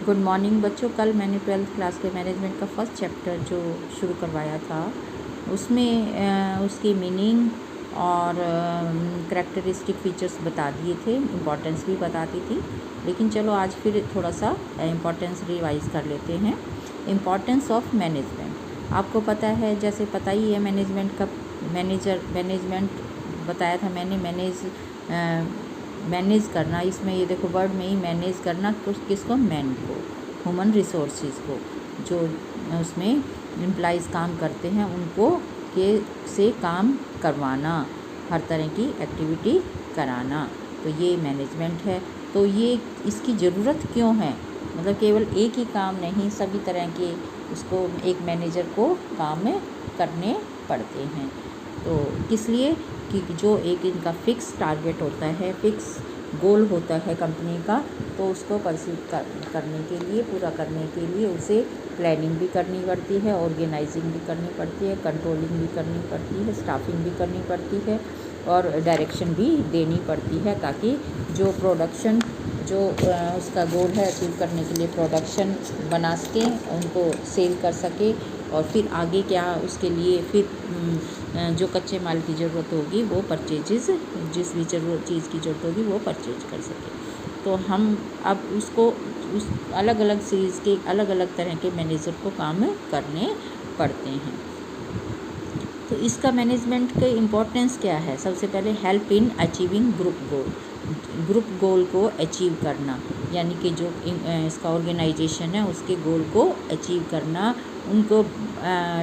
Good morning बच्चों। कल मैंने 12th क्लास के मैनेजमेंट का फर्स्ट चैप्टर जो शुरू करवाया था उसमें उसकी मीनिंग और करैक्टरिस्टिक फीचर्स बता दिए थे, इम्पॉर्टेंस भी बताती थी। लेकिन चलो आज फिर थोड़ा सा इम्पॉर्टेंस रिवाइज कर लेते हैं। इम्पॉर्टेंस ऑफ मैनेजमेंट आपको पता है, जैसे पता ही है मैनेजमेंट का मैनेजमेंट बताया था मैंने। मैनेज करना, इसमें ये देखो वर्ड में ही मैनेज करना, किसको, मैन को, ह्यूमन रिसोर्सेज को, जो उसमें एम्प्लॉइज़ काम करते हैं उनको के से काम करवाना, हर तरह की एक्टिविटी कराना, तो ये मैनेजमेंट है। तो ये इसकी ज़रूरत क्यों है, मतलब केवल एक ही काम नहीं, सभी तरह के उसको एक मैनेजर को काम करने पड़ते हैं। तो किस लिए कि जो एक इनका फिक्स टारगेट होता है, फिक्स गोल होता है कंपनी का, तो उसको परसीव करने के लिए, पूरा करने के लिए उसे प्लानिंग भी करनी पड़ती है, ऑर्गेनाइजिंग भी करनी पड़ती है, कंट्रोलिंग भी करनी पड़ती है, स्टाफिंग भी करनी पड़ती है और डायरेक्शन भी देनी पड़ती है, ताकि जो प्रोडक्शन जो उसका गोल है अचीव करने के लिए प्रोडक्शन बना सके, उनको सेल कर सके, और फिर आगे क्या उसके लिए फिर जो कच्चे माल की ज़रूरत होगी वो परचेजेस, जिस भी चीज़ की ज़रूरत होगी वो परचेज कर सके। तो हम अब उसको उस अलग अलग सीरीज़ के अलग अलग तरह के मैनेजर को काम करने पड़ते हैं। तो इसका मैनेजमेंट का इम्पोर्टेंस क्या है? सबसे पहले हेल्प इन अचीविंग ग्रुप गोल को अचीव करना, यानी कि जो इसका ऑर्गेनाइजेशन है उसके गोल को अचीव करना, उनको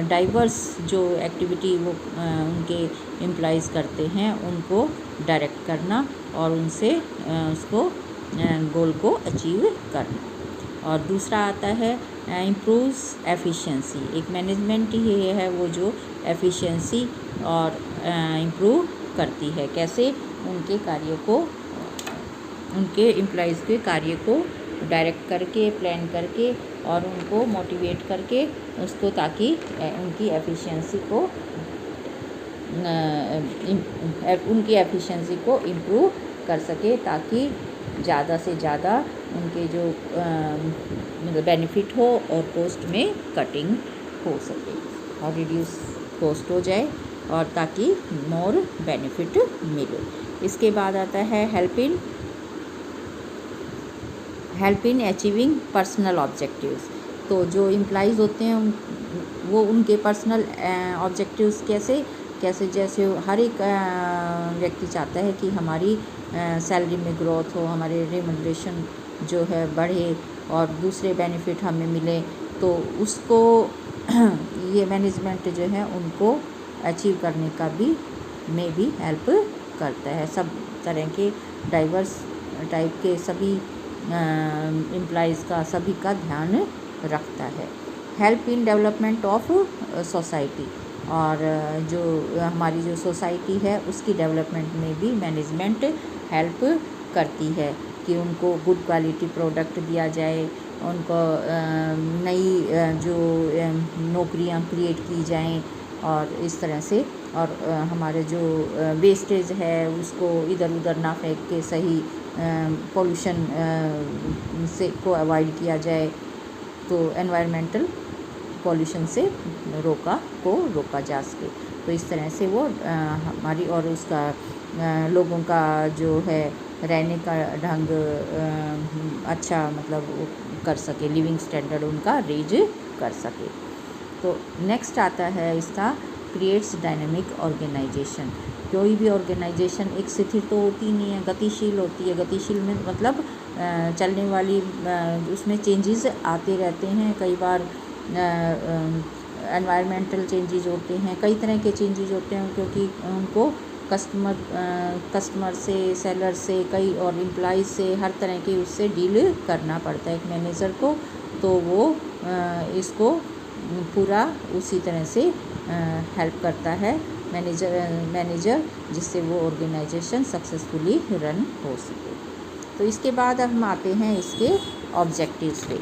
डाइवर्स जो एक्टिविटी वो उनके एम्प्लॉइज़ करते हैं उनको डायरेक्ट करना और उनसे उसको गोल को अचीव करना। और दूसरा आता है इम्प्रूव्स एफिशिएंसी। एक मैनेजमेंट ही है वो जो एफिशिएंसी और इम्प्रूव करती है। कैसे? उनके कार्य को, उनके एम्प्लॉइज़ के कार्य को डायरेक्ट करके, प्लान करके और उनको मोटिवेट करके उसको, ताकि उनकी एफिशिएंसी को इम्प्रूव कर सके, ताकि ज़्यादा से ज़्यादा उनके जो बेनिफिट हो और कॉस्ट में कटिंग हो सके और रिड्यूस कॉस्ट हो जाए, और ताकि मोर बेनिफिट मिले। इसके बाद आता है help in achieving personal objectives. तो जो एम्प्लॉइज़ होते हैं वो उनके पर्सनल ऑब्जेक्टिव्स कैसे जैसे हर एक व्यक्ति चाहता है कि हमारी सैलरी में ग्रोथ हो, हमारे रेम्युनरेशन जो है बढ़े और दूसरे बेनिफिट हमें मिले, तो उसको ये मैनेजमेंट जो है उनको अचीव करने का में भी हेल्प करता है। सब तरह के डाइवर्स टाइप के सभी एम्प्लॉइज़ का, सभी का ध्यान रखता है। Help in development of society, और जो हमारी जो सोसाइटी है उसकी डेवलपमेंट में भी मैनेजमेंट हेल्प करती है कि उनको गुड क्वालिटी प्रोडक्ट दिया जाए, उनको नई जो नौकरियां क्रिएट की जाएं, और इस तरह से, और हमारे जो वेस्टेज है उसको इधर उधर ना फेंक के सही पोल्यूशन से को अवॉइड किया जाए, तो एनवायरमेंटल पॉल्यूशन से रोका जा सके। तो इस तरह से वो हमारी और उसका लोगों का जो है रहने का ढंग अच्छा, मतलब कर सके, लिविंग स्टैंडर्ड उनका रेज कर सके। तो नेक्स्ट आता है इसका क्रिएट्स डायनेमिक ऑर्गेनाइजेशन। कोई भी ऑर्गेनाइजेशन एक स्थिर तो होती नहीं है, गतिशील होती है। गतिशील में मतलब चलने वाली, उसमें चेंजेस आते रहते हैं। कई बार एनवायरमेंटल चेंजेस होते हैं, कई तरह के चेंजेस होते हैं, क्योंकि उनको कस्टमर से, सेलर से, कई और एम्प्लॉइज से, हर तरह के उससे डील करना पड़ता है एक मैनेजर को। तो वो इसको पूरा उसी तरह से हेल्प करता है मैनेजर, जिससे वो ऑर्गेनाइजेशन सक्सेसफुली रन हो सके। तो इसके बाद अब हम आते हैं इसके ऑब्जेक्टिव्स पे।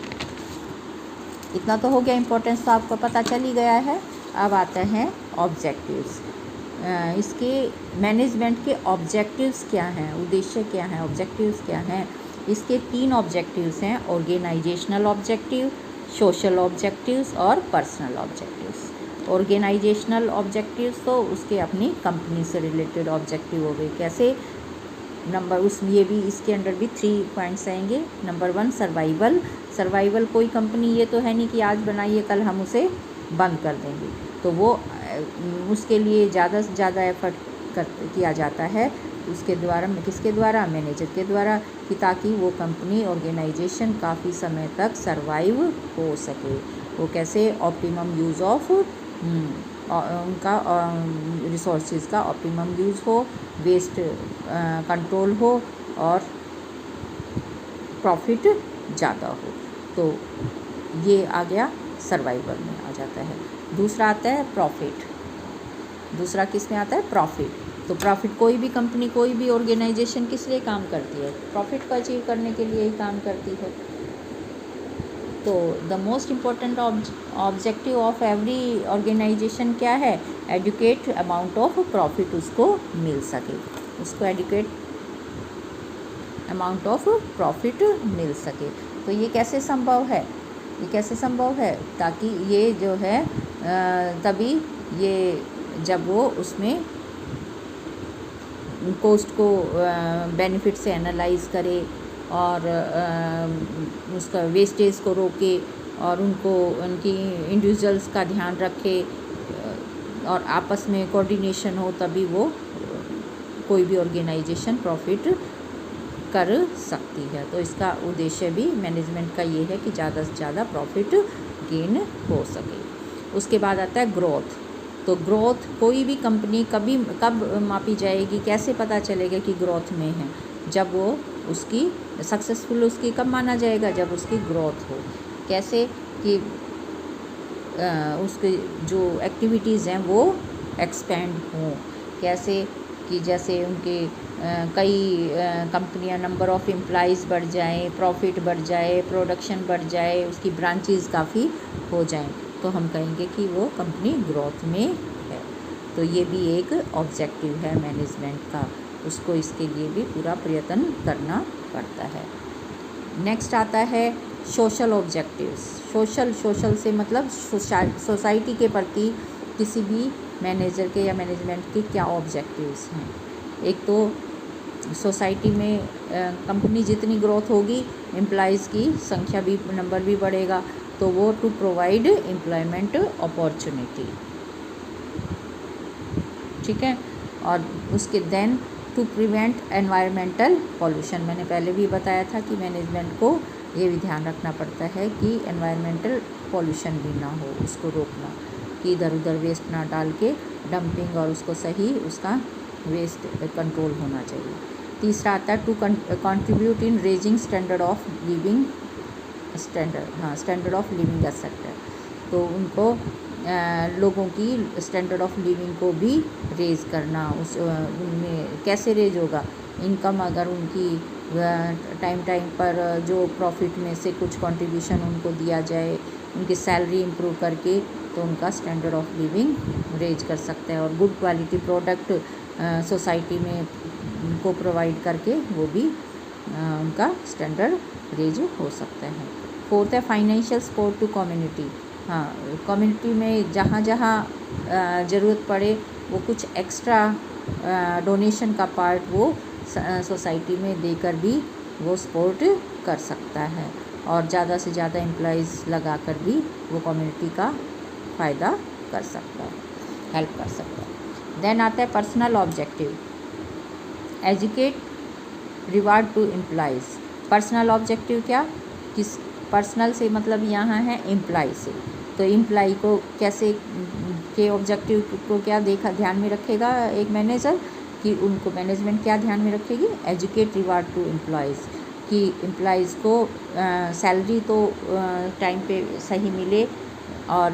इतना तो हो गया, इम्पोर्टेंस तो आपको पता चल ही गया है। अब आते हैं ऑब्जेक्टिव्स। इसके मैनेजमेंट के ऑब्जेक्टिव्स क्या हैं, उद्देश्य क्या हैं, ऑब्जेक्टिव्स क्या हैं? इसके 3 ऑब्जेक्टिव्स हैं, ऑर्गेनाइजेशनल ऑब्जेक्टिव, सोशल ऑब्जेक्टिव्स और पर्सनल ऑब्जेक्टिव्स। ऑर्गेनाइजेशनल ऑब्जेक्टिव्स तो उसके अपनी कंपनी से रिलेटेड ऑब्जेक्टिव हो गए। कैसे? ये भी इसके अंडर भी 3 पॉइंट्स आएंगे। Number 1 survival. सर्वाइवल, कोई कंपनी ये तो है नहीं कि आज बनाइए कल हम उसे बंद कर देंगे, तो वो उसके लिए ज़्यादा से ज़्यादा एफर्ट किया जाता है उसके द्वारा, किसके द्वारा? मैनेजर के द्वारा, कि ताकि वो कंपनी ऑर्गेनाइजेशन काफ़ी समय तक सर्वाइव हो सके। वो कैसे? ऑप्टिमम यूज़ ऑफ उनका रिसोर्सेज का ऑप्टिमम यूज़ हो, वेस्ट कंट्रोल हो और प्रॉफिट ज़्यादा हो। तो ये आ गया सर्वाइवल में आ जाता है। दूसरा आता है प्रॉफिट। दूसरा किस में आता है? प्रॉफिट। तो प्रॉफिट, कोई भी कंपनी, कोई भी ऑर्गेनाइजेशन किस लिए काम करती है? प्रॉफिट को अचीव करने के लिए ही काम करती है। तो the most important objective of every organisation क्या है? एडुकेट अमाउंट ऑफ प्रॉफिट उसको मिल सके, उसको एडुकेट अमाउंट ऑफ प्रॉफिट मिल सके। तो ये कैसे संभव है? ये कैसे संभव है? ताकि ये जो है तभी ये जब वो उसमें कॉस्ट को बेनिफिट से एनालाइज करे और उसका वेस्टेज को रोके और उनको उनकी इंडिविजुअल्स का ध्यान रखे और आपस में कोऑर्डिनेशन हो, तभी वो कोई भी ऑर्गेनाइजेशन प्रॉफिट कर सकती है। तो इसका उद्देश्य भी मैनेजमेंट का ये है कि ज़्यादा से ज़्यादा प्रॉफिट गेन हो सके। उसके बाद आता है ग्रोथ। तो ग्रोथ, कोई भी कंपनी कब मापी जाएगी? कैसे पता चलेगा कि ग्रोथ में है? जब वो उसकी सक्सेसफुल उसकी कब माना जाएगा? जब उसकी ग्रोथ हो। कैसे? कि उसके जो एक्टिविटीज़ हैं वो एक्सपेंड हों। कैसे? कि जैसे उनके कई कंपनियां, नंबर ऑफ़ एम्प्लॉइज़ बढ़ जाएं, प्रॉफिट बढ़ जाए, प्रोडक्शन बढ़ जाए, उसकी ब्रांचेस काफ़ी हो जाएं, तो हम कहेंगे कि वो कंपनी ग्रोथ में है। तो ये भी एक ऑब्जेक्टिव है मैनेजमेंट का, उसको इसके लिए भी पूरा प्रयत्न करना पड़ता है। नेक्स्ट आता है सोशल ऑब्जेक्टिव्स। सोशल से मतलब सोसाइटी के प्रति किसी भी मैनेजर के या मैनेजमेंट के क्या ऑब्जेक्टिव्स हैं। एक तो सोसाइटी में कंपनी जितनी ग्रोथ होगी, एम्प्लॉइज़ की संख्या भी, नंबर भी बढ़ेगा, तो वो टू प्रोवाइड एम्प्लॉयमेंट अपॉर्चुनिटी, ठीक है। और उसके then to prevent environmental pollution. मैंने पहले भी बताया था कि मैनेजमेंट को ये भी ध्यान रखना पड़ता है कि एनवायरमेंटल पॉल्यूशन भी ना हो, उसको रोकना, कि इधर उधर वेस्ट ना डाल के डंपिंग, और उसको सही उसका वेस्ट कंट्रोल होना चाहिए। तीसरा आता है to contribute in raising standard of living standard of living sector. तो उनको लोगों की स्टैंडर्ड ऑफ लिविंग को भी रेज़ करना। उनमें कैसे रेज होगा? इनकम अगर उनकी टाइम पर जो प्रॉफिट में से कुछ कंट्रीब्यूशन उनको दिया जाए, उनकी सैलरी इम्प्रूव करके, तो उनका स्टैंडर्ड ऑफ लिविंग रेज कर सकता है। और गुड क्वालिटी प्रोडक्ट सोसाइटी में को प्रोवाइड करके वो भी उनका स्टैंडर्ड रेज हो सकता है। फोर्थ है फाइनेंशियल सपोर्ट टू कम्युनिटी। हाँ, कम्युनिटी में जहाँ ज़रूरत पड़े वो कुछ एक्स्ट्रा डोनेशन का पार्ट वो सोसाइटी में देकर भी वो सपोर्ट कर सकता है, और ज़्यादा से ज़्यादा एम्प्लॉइज़ लगाकर भी वो कम्युनिटी का फ़ायदा कर सकता है, हेल्प कर सकता है। देन आता है personal objective. Educate reward to employees. Personal objective क्या? किस पर्सनल से मतलब यहाँ है एम्प्लॉय से। तो एम्प्लॉय को कैसे के ऑब्जेक्टिव को क्या ध्यान में रखेगा एक मैनेजर, कि उनको मैनेजमेंट क्या ध्यान में रखेगी? एजुकेट रिवार्ड टू एम्प्लॉयज़, कि एम्प्लॉयज़ को सैलरी तो टाइम पे सही मिले और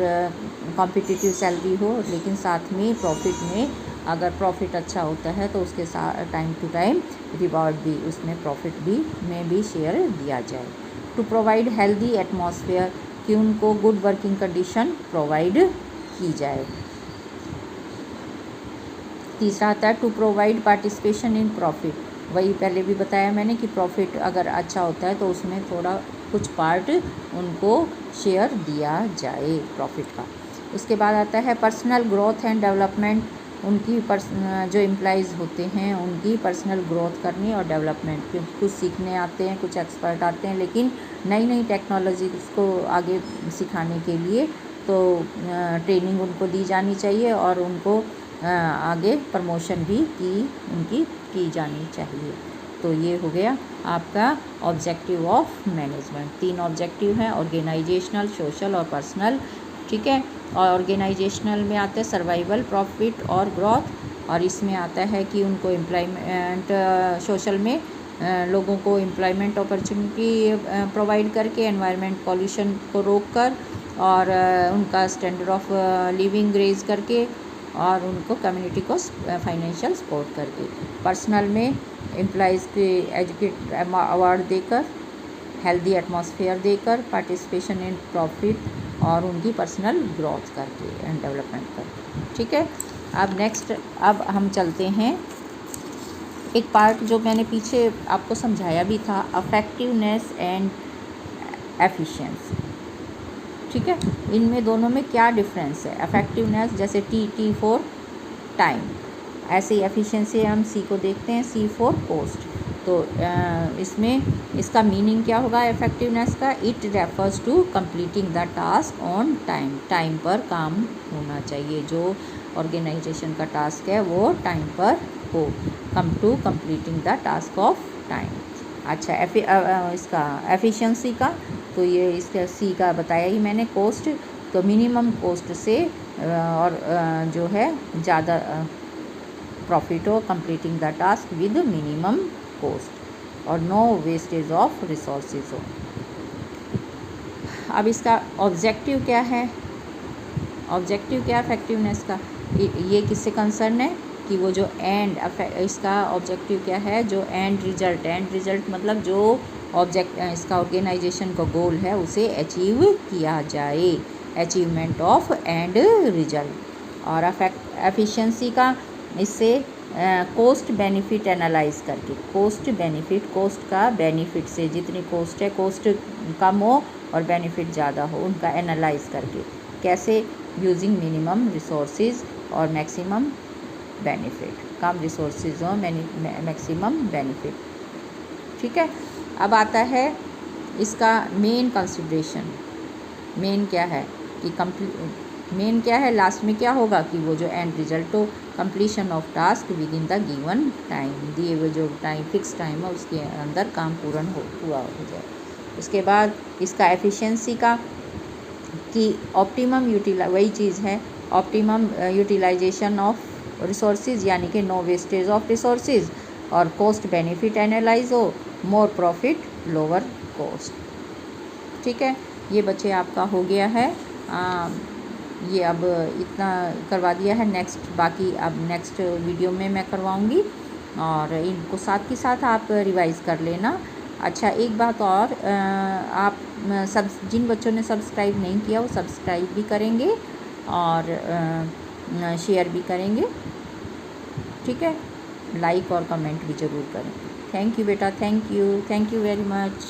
कॉम्पिटिटिव सैलरी हो, लेकिन साथ में प्रॉफिट में अगर प्रॉफिट अच्छा होता है तो उसके साथ टाइम टू टाइम रिवार्ड भी, उसमें प्रॉफिट भी में भी शेयर दिया जाए। टू प्रोवाइड हेल्दी एटमॉस्फेयर, कि उनको गुड वर्किंग कंडीशन प्रोवाइड की जाए। तीसरा आता है to provide participation in profit, वही पहले भी बताया मैंने कि प्रॉफिट अगर अच्छा होता है तो उसमें थोड़ा कुछ पार्ट उनको शेयर दिया जाए प्रॉफिट का। उसके बाद आता है पर्सनल ग्रोथ एंड डेवलपमेंट। उनकी जो एम्प्लॉइज़ होते हैं उनकी पर्सनल ग्रोथ करनी और डेवलपमेंट, क्योंकि कुछ सीखने आते हैं, कुछ एक्सपर्ट आते हैं, लेकिन नई नई टेक्नोलॉजीज़ को आगे सिखाने के लिए तो ट्रेनिंग उनको दी जानी चाहिए और उनको आगे प्रमोशन भी उनकी की जानी चाहिए। तो ये हो गया आपका ऑब्जेक्टिव ऑफ मैनेजमेंट। 3 ऑब्जेक्टिव हैं, ऑर्गेनाइजेशनल, सोशल और पर्सनल। ठीक है, और ऑर्गेनाइजेशनल में आता है सर्वाइवल, प्रॉफिट और ग्रोथ, और इसमें आता है कि उनको एम्प्लॉयमेंट, सोशल में लोगों को एम्प्लॉयमेंट अपॉर्चुनिटी प्रोवाइड करके, एनवायरनमेंट पॉल्यूशन को रोक कर और उनका स्टैंडर्ड ऑफ लिविंग रेज करके और उनको कम्युनिटी को फाइनेंशियल सपोर्ट करके। पर्सनल में एम्प्लॉइज़ के एजुकेट अवार्ड देकर, हेल्दी एटमॉस्फेयर देकर, पार्टिसिपेशन इन प्रॉफिट और उनकी पर्सनल ग्रोथ करके एंड डेवलपमेंट करके। ठीक है, अब नेक्स्ट अब हम चलते हैं एक पार्ट जो मैंने पीछे आपको समझाया भी था, अफेक्टिवनेस एंड एफिशिएंसी। ठीक है, इनमें दोनों में क्या डिफरेंस है? अफेक्टिवनेस जैसे टी फॉर टाइम, ऐसे ही एफिशिएंसी हम सी को देखते हैं, सी फॉर कॉस्ट। तो इसमें इसका मीनिंग क्या होगा इफ़ेक्टिवनेस का? It refers to completing the task on time. Time पर काम होना चाहिए, जो ऑर्गेनाइजेशन का टास्क है वो टाइम पर हो, come to completing the task of time. अच्छा, इसका एफिशिएंसी का तो ये इसका सी का बताया ही मैंने। कॉस्ट तो मिनिमम कॉस्ट से और जो है ज़्यादा प्रॉफिट हो, completing the task with minimum cost और नो वेस्टेज ऑफ रिसोर्सेज हो। अब इसका ऑब्जेक्टिव क्या है? ऑब्जेक्टिव क्या इफेक्टिवनेस का? ये किससे कंसर्न है कि वो जो इसका ऑब्जेक्टिव क्या है? जो एंड रिजल्ट मतलब जो इसका ऑर्गेनाइजेशन का गोल है उसे अचीव किया जाए, अचीवमेंट ऑफ एंड रिजल्ट। और एफिशिएंसी का इससे कॉस्ट बेनिफिट एनालाइज करके, कॉस्ट का बेनिफिट से, जितनी कॉस्ट है कॉस्ट कम हो और बेनिफिट ज़्यादा हो, उनका एनालाइज करके। कैसे? यूजिंग मिनिमम रिसोर्सेज और मैक्सिमम बेनिफिट, कम रिसोर्सेज और मैक्सिमम बेनिफिट। ठीक है, अब आता है इसका मेन कंसिडरेशन। मेन क्या है कि मेन क्या है, लास्ट में क्या होगा कि वो जो एंड रिजल्ट हो, completion of task with in the given time, दिए हुए जो टाइम फिक्स टाइम है उसके अंदर काम पूर्ण हुआ हो जाए। उसके बाद इसका एफिशिएंसी का कि ऑप्टिमम वही चीज़ है, ऑप्टिमम यूटिलाइजेशन ऑफ रिसोर्सेज, यानी कि नो वेस्टेज ऑफ रिसोर्सेज, और कॉस्ट बेनिफिट एनालाइज हो, मोर प्रॉफिट लोअर कॉस्ट। ठीक है, ये बच्चे आपका हो गया है। ये अब इतना करवा दिया है। बाकी अब नेक्स्ट वीडियो में मैं करवाऊँगी और इनको साथ के साथ आप रिवाइज़ कर लेना। अच्छा, एक बात और, आप जिन बच्चों ने सब्सक्राइब नहीं किया वो सब्सक्राइब भी करेंगे और शेयर भी करेंगे। ठीक है, लाइक और कमेंट भी ज़रूर करें। थैंक यू बेटा, थैंक यू वेरी मच।